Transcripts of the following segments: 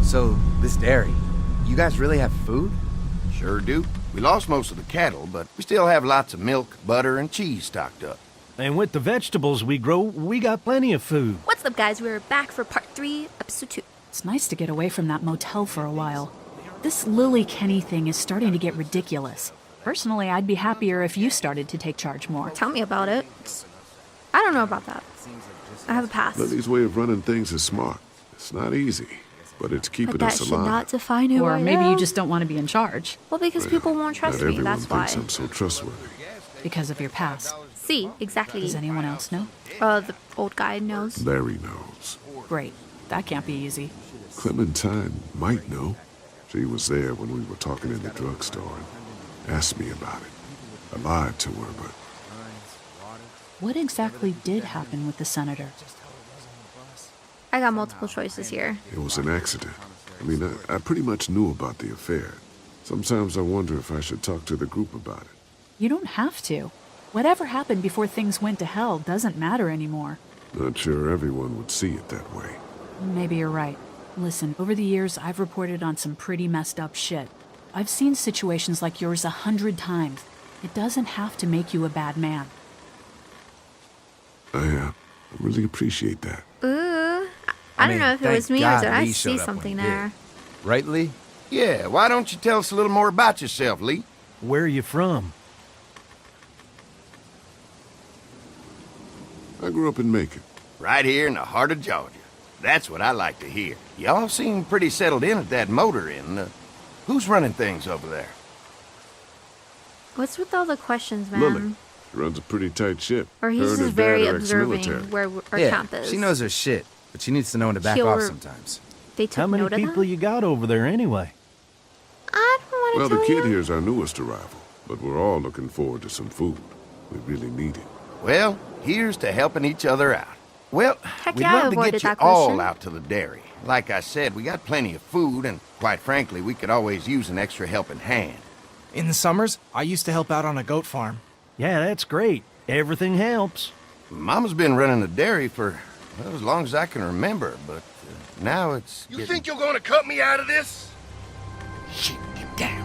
So, this dairy, you guys really have food? Sure do. We lost most of the cattle, but we still have lots of milk, butter, and cheese stocked up. And with the vegetables we grow, we got plenty of food. What's up, guys? We're back for part 3, episode 2. It's nice to get away from that motel for a while. This Lily Kenny thing is starting to get ridiculous. Personally, I'd be happier if you started to take charge more. Tell me about it. I don't know about that. I have a pass. Lily's way of running things is smart. It's not easy, but it's keeping But that us should alive. not define who I Or maybe am. you just don't want to be in charge. Well, because people won't trust Not me, everyone that's why. thinks I'm so trustworthy. Because of your past. See, exactly. Does anyone else know? The old guy knows. Larry knows. Great. That can't be easy. Clementine might know. She was there when we were talking in the drugstore and asked me about it. I lied to her, but What exactly did happen with the senator? I got multiple choices here. it was an accident. I mean, I pretty much knew about the affair. Sometimes I wonder if I should talk to the group about it. You don't have to. Whatever happened before things went to hell doesn't matter anymore. Not sure everyone would see it that way. Maybe you're right. Listen, over the years, I've reported on some pretty messed up shit. I've seen situations like yours 100 times. It doesn't have to make you a bad man. I really appreciate that. Ooh. I don't know if it was me or did I see something there. Right, Lee? Yeah, why don't you tell us a little more about yourself, Lee? Where are you from? I grew up in Macon. Right here in the heart of Georgia. That's what I like to hear. Y'all seem pretty settled in at that motor inn. Who's running things over there? What's with all the questions, man? Lily. She runs a pretty tight ship. Or Her he's and her just very dad are observing ex-military. where our Yeah, camp is. she knows her shit, but she needs to know when to back She'll- off sometimes. They took How many note of people that? you got over there anyway? I don't want to Well, tell the kid you. here's our newest arrival, but we're all looking forward to some food. We really need it. Well, here's to helping each other out. Well, Heck we'd yeah, I love to avoided get you that all question. out to the dairy. Like I said, we got plenty of food, and quite frankly, we could always use an extra helping hand. In the summers, I used to help out on a goat farm. Yeah, that's great. Everything helps. Mama's been running the dairy for, well, as long as I can remember, but now it's You think you're gonna cut me out of this? Shit, get down.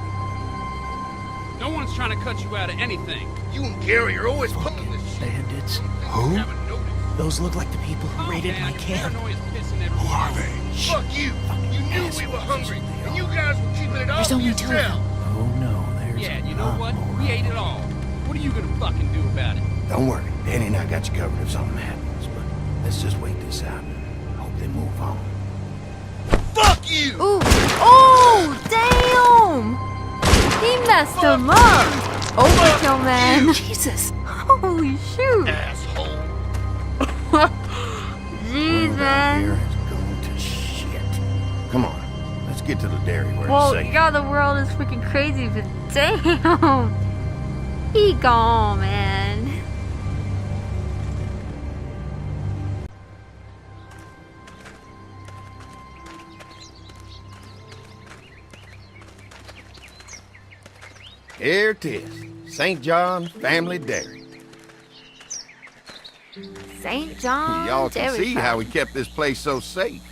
No one's trying to cut you out of anything. You and Gary are always pulling this shit. Bandits. Who? Haven't noticed. Those look like the people who raided my camp. Paranoia's pissing everywhere. Who are they? Fuck you. You knew we were hungry, and you guys were keeping it all There's to only two of yourself. them. Oh no, there's Yeah, a you know lot what? more. We ate it all. What are you gonna fucking do about it? Don't worry, Danny and I got you covered if something happens, but let's just wait this out. Hope they move on. Fuck you! Ooh. Oh, damn! He messed him up. Overkill, man. Jesus! Holy shoot. Asshole. Jeez, World out man. here is going to shit. Come on, let's get to the dairy where Well, it's safe. yeah, the world is freaking crazy, but damn. He gone, man. Here it is, St. John Family Dairy. St. John Y'all can Dairy see Farm. how we kept this place so safe.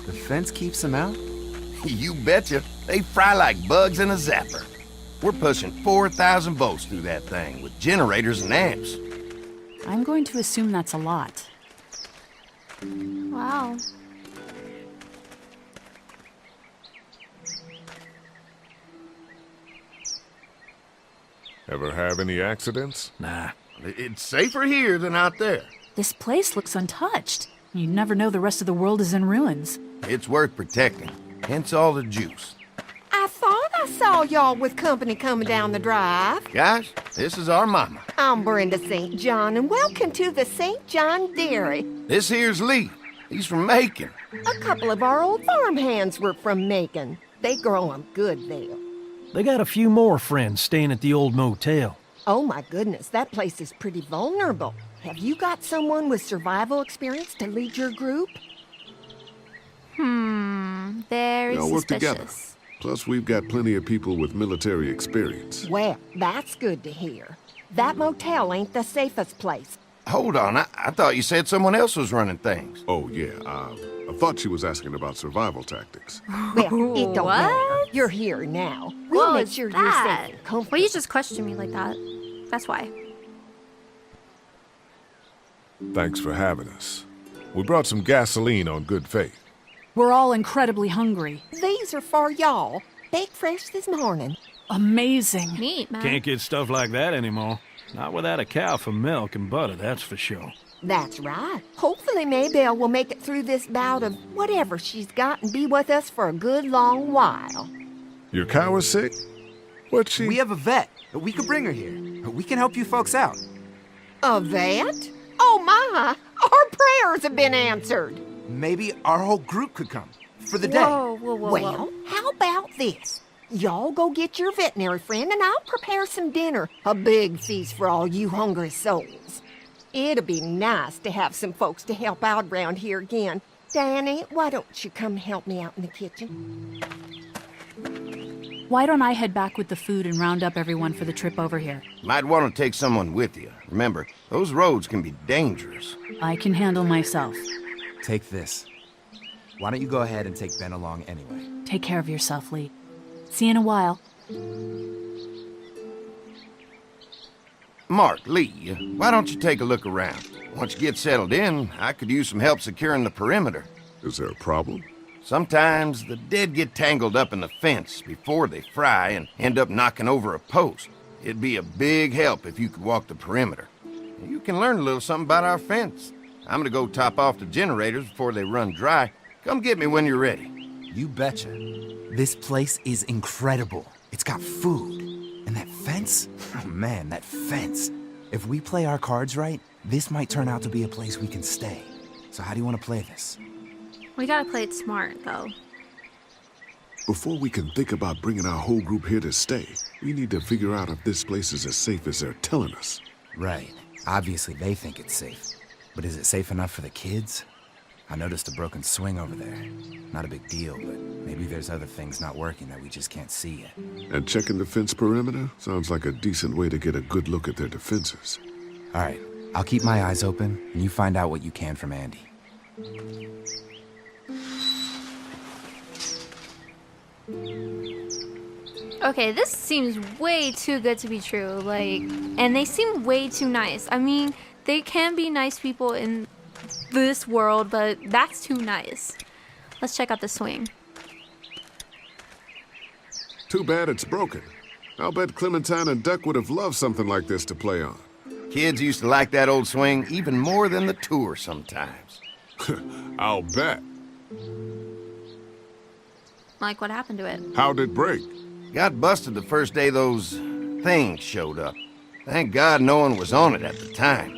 The fence keeps them out? You betcha. They fry like bugs in a zapper. We're pushing 4,000 volts through that thing with generators and amps. I'm going to assume that's a lot. Wow. Ever have any accidents? Nah. It's safer here than out there. This place looks untouched. You never know the rest of the world is in ruins. It's worth protecting, hence all the juice. I thought I saw y'all with company coming down the drive. Guys, this is our mama. I'm Brenda St. John, and welcome to the St. John Dairy. This here's Lee. He's from Macon. A couple of our old farmhands were from Macon. They grow 'em good there. They got a few more friends staying at the old motel. Oh my goodness, that place is pretty vulnerable. Have you got someone with survival experience to lead your group? Very We all work together. suspicious. Plus, we've got plenty of people with military experience. Well, that's good to hear. That motel ain't the safest place. hold on. I thought you said someone else was running things. Oh, yeah. I thought she was asking about survival tactics. Well, it don't What? matter. You're here now. We'll What make was sure that? you're safe and comfortable. Well, you just questioned me like that. That's why. Thanks for having us. We brought some gasoline on good faith. We're all incredibly hungry. These are for y'all. Baked fresh this morning. Amazing. Neat, man. Can't get stuff like that anymore. Not without a cow for milk and butter, that's for sure. That's right. Hopefully Maybelle will make it through this bout of whatever she's got and be with us for a good long while. Your cow is sick? What's she? We have a vet. We could bring her here. We can help you folks out. A vet? Oh my! Our prayers have been answered. Maybe our whole group could come for the day. Whoa, whoa, whoa, Well, whoa. how about this? Y'all go get your veterinary friend and I'll prepare some dinner. A big feast for all you hungry souls. It'll be nice to have some folks to help out around here again. Danny, why don't you come help me out in the kitchen? Why don't I head back with the food and round up everyone for the trip over here? Might want to take someone with you. Remember, those roads can be dangerous. I can handle myself. Take this. Why don't you go ahead and take Ben along anyway? Take care of yourself, Lee. See you in a while. Mark, Lee, why don't you take a look around? Once you get settled in, I could use some help securing the perimeter. Is there a problem? Sometimes the dead get tangled up in the fence before they fry and end up knocking over a post. It'd be a big help if you could walk the perimeter. You can learn a little something about our fence. I'm gonna go top off the generators before they run dry. Come get me when you're ready. You betcha. This place is incredible. It's got food. And that fence? Oh man, that fence. If we play our cards right, this might turn out to be a place we can stay. So how do you want to play this? We gotta play it smart, though. Before we can think about bringing our whole group here to stay, we need to figure out if this place is as safe as they're telling us. Right. Obviously they think it's safe. But is it safe enough for the kids? I noticed a broken swing over there. Not a big deal, but maybe there's other things not working that we just can't see yet. And checking the fence perimeter sounds like a decent way to get a good look at their defenses. All right, I'll keep my eyes open, and you find out what you can from Andy. Okay, this seems way too good to be true. Like, and they seem way too nice. I mean, they can be nice people in this world, but that's too nice. Let's check out the swing. Too bad it's broken. I'll bet Clementine and Duck would have loved something like this to play on. Kids used to like that old swing even more than the tour sometimes. I'll bet. Like, what happened to it? How'd it break? Got busted the first day those things showed up. Thank God no one was on it at the time.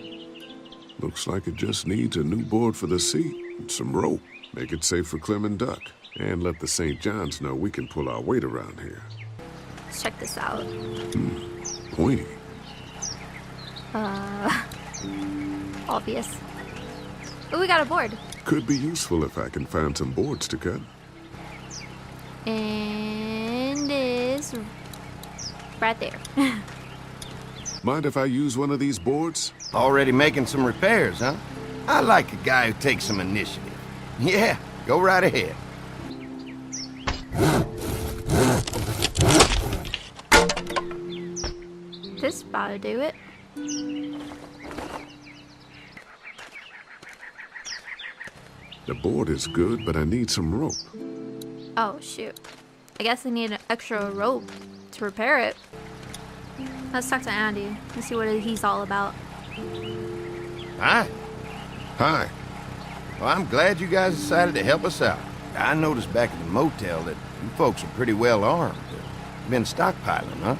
Looks like it just needs a new board for the seat and some rope. Make it safe for Clem and Duck. And let the St. John's know we can pull our weight around here. Let's check this out. Pointy. Obvious. Oh, we got a board. Could be useful if I can find some boards to cut. And it's right there. Mind if I use one of these boards? Already making some repairs, huh? I like a guy who takes some initiative. Yeah, go right ahead. This about to do it. The board is good, but I need some rope. Oh, shoot. I guess I need an extra rope to repair it. Let's talk to Andy and see what he's all about. Hi. Hi. Well, I'm glad you guys decided to help us out. I noticed back at the motel that you folks are pretty well armed. Been stockpiling, huh?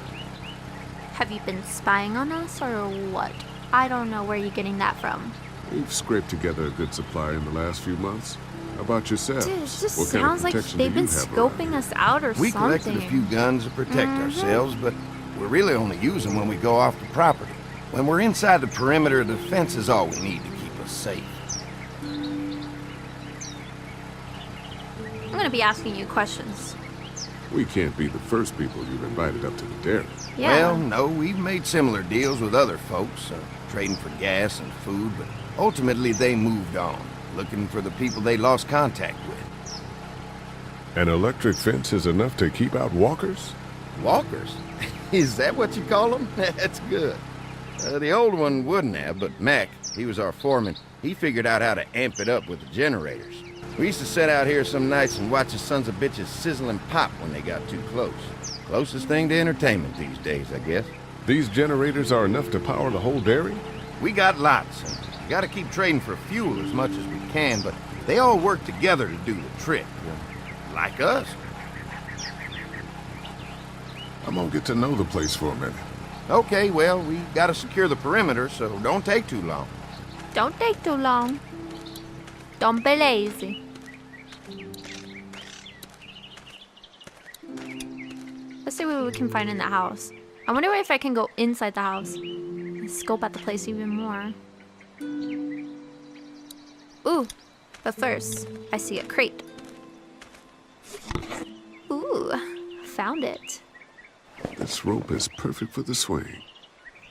Have you been spying on us or what? I don't know where you're getting that from. We've scraped together a good supply in the last few months. How about yourselves? Dude, it just What kind of sounds like protection they've do you been have around scoping here? us out or We collected something. a few guns to protect ourselves, but we really only use them when we go off the property. When we're inside the perimeter, the fence is all we need to keep us safe. I'm gonna be asking you questions. We can't be the first people you've invited up to the dairy. Yeah. Well, no, we've made similar deals with other folks. trading for gas and food, but ultimately they moved on, looking for the people they lost contact with. An electric fence is enough to keep out walkers? Walkers? Is that what you call them? That's good. The old one wouldn't have, but Mac, he was our foreman, he figured out how to amp it up with the generators. We used to sit out here some nights and watch the sons of bitches sizzle and pop when they got too close. Closest thing to entertainment these days, I guess. These generators are enough to power the whole dairy? We got lots, and we gotta keep trading for fuel as much as we can, but they all work together to do the trick. Like us. I'm gonna get to know the place for a minute. Okay, well, we gotta secure the perimeter, so don't take too long. Don't take too long. Don't be lazy. Let's see what we can find in the house. I wonder if I can go inside the house and scope out the place even more. Ooh, but first, I see a crate. Ooh, found it. This rope is perfect for the swing.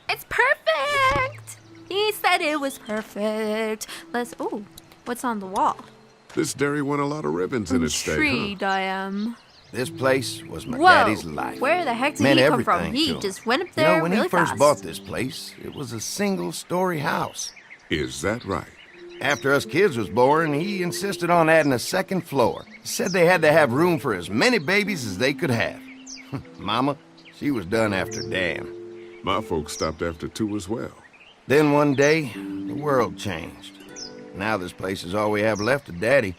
It's perfect! He said it was perfect. Ooh, what's on the wall? This dairy won a lot of ribbons in its day, huh? Intrigued I am. This place was my Whoa, daddy's life. Where the heck did Meant he come from? everything He to him. just went up You there know, when really he first fast. bought this place, it was a single-story house. Is that right? After us kids was born, he insisted on adding a second floor. Said they had to have room for as many babies as they could have. Mama, she was done after Dan. My folks stopped after 2 as well. Then one day, the world changed. Now this place is all we have left of Daddy.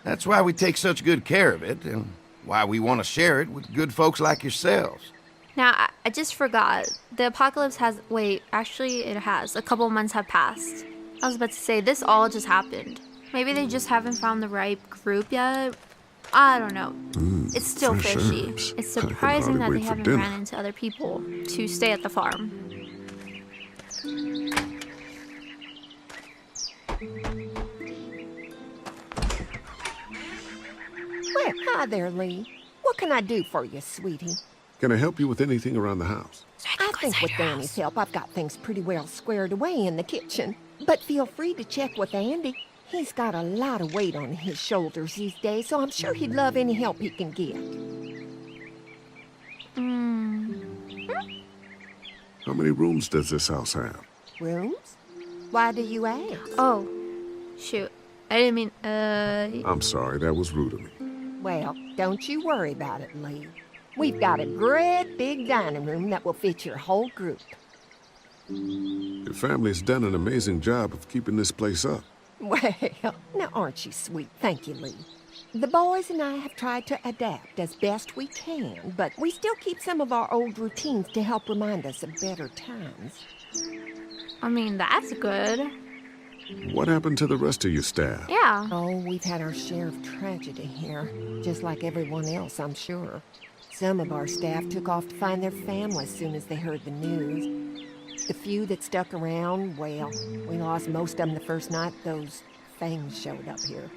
That's why we take such good care of it, and why we want to share it with good folks like yourselves. Now, I just forgot. The apocalypse has... Wait, actually, it has. A couple months have passed. I was about to say, this all just happened. Maybe they just haven't found the right group yet. I don't know. It's still fresh fishy. herbs. It's I can surprising that hardly they wait for haven't dinner. ran into other people to stay at the farm. Well, hi there, Lee. What can I do for you, sweetie? Can I help you with anything around the house? I think with Danny's help, I've got things pretty well squared away in the kitchen. But feel free to check with Andy. He's got a lot of weight on his shoulders these days, so I'm sure he'd love any help he can get. How many rooms does this house have? Rooms? Why do you ask? Oh, shoot. I didn't mean, I'm sorry, that was rude of me. Well, don't you worry about it, Lee. We've got a great big dining room that will fit your whole group. Your family's done an amazing job of keeping this place up. Well, now aren't you sweet? Thank you, Lee. The boys and I have tried to adapt as best we can, but we still keep some of our old routines to help remind us of better times. I mean, that's good. What happened to the rest of your staff? Yeah. Oh, we've had our share of tragedy here, just like everyone else, I'm sure. Some of our staff took off to find their families as soon as they heard the news. The few that stuck around, well, we lost most of them the first night those things showed up here.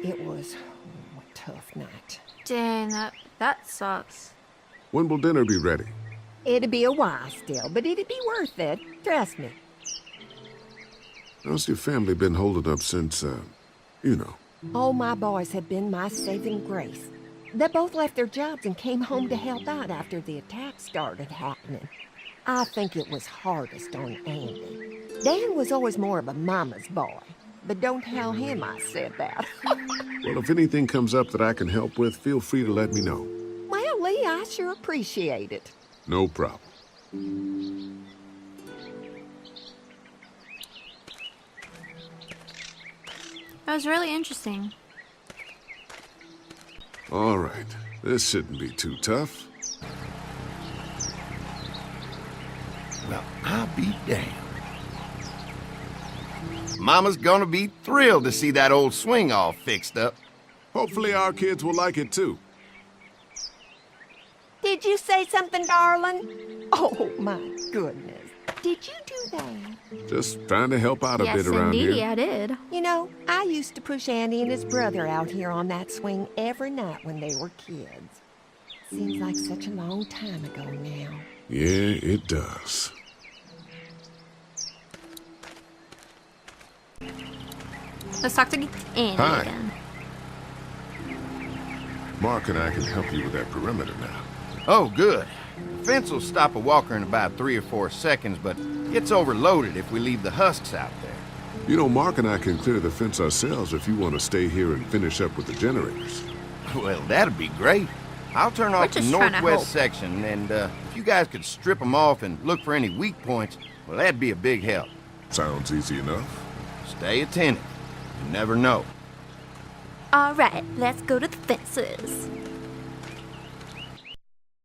It was a tough night. Dang, that sucks. When will dinner be ready? It'll be a while still, but it'd be worth it. Trust me. How's your family been holding up since, you know? Oh, my boys have been my saving grace. They both left their jobs and came home to help out after the attack started happening. I think it was hardest on Andy. Dan was always more of a mama's boy, but don't tell him I said that. Well, if anything comes up that I can help with, feel free to let me know. Well, Lee, I sure appreciate it. No problem. That was really interesting. All right, this shouldn't be too tough. Well, I'll be damned. Mama's gonna be thrilled to see that old swing all fixed up. Hopefully our kids will like it too. Did you say something, darling? Oh, my goodness. Did you do that? Just trying to help out a Yes, bit around indeed, here. I did. You know, I used to push Andy and his brother out here on that swing every night when they were kids. Seems like such a long time ago now. Yeah, it does. Let's talk to Annie Hi. again. Mark and I can help you with that perimeter now. Oh, good. The fence will stop a walker in about 3 or 4 seconds, but gets overloaded if we leave the husks out there. You know, Mark and I can clear the fence ourselves if you want to stay here and finish up with the generators. Well, that'd be great. I'll turn off the just trying to help. northwest section, and if you guys could strip them off and look for any weak points, well, that'd be a big help. Sounds easy enough. Stay attentive. You never know. All right, let's go to the fences.